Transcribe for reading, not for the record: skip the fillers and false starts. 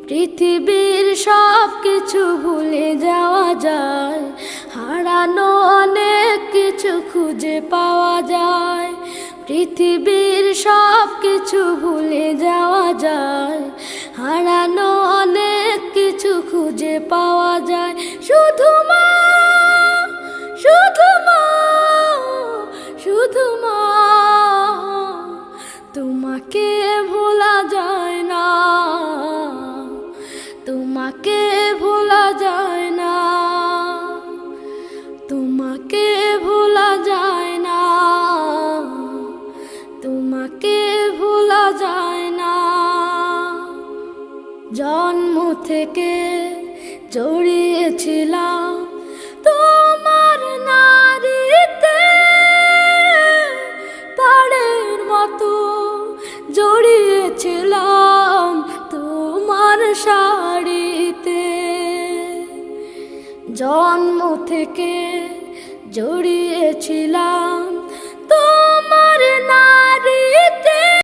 পৃথিবীর সব কিছু ভুলে যাওয়া যায়, হারানো অনেক কিছু খুঁজে পাওয়া যায়। পৃথিবীর সব কিছু ভুলে যাওয়া যায়, হারানো অনেক কিছু খুঁজে পাওয়া যায়। শুধু মা, শুধু মা, শুধু মা, তোমাকে ভোলা যায় না, তোমাকে ভোলা যায় না, তোমাকে ভোলা যায় না, তোমাকে ভোলা যায় না। জন্ম থেকে জড়িয়েছিলাম তোমার নারীতে, পাড়ের মতো জড়িয়েছিলাম তোমার শাড়িতে। জন্ম থেকে জড়িয়েছি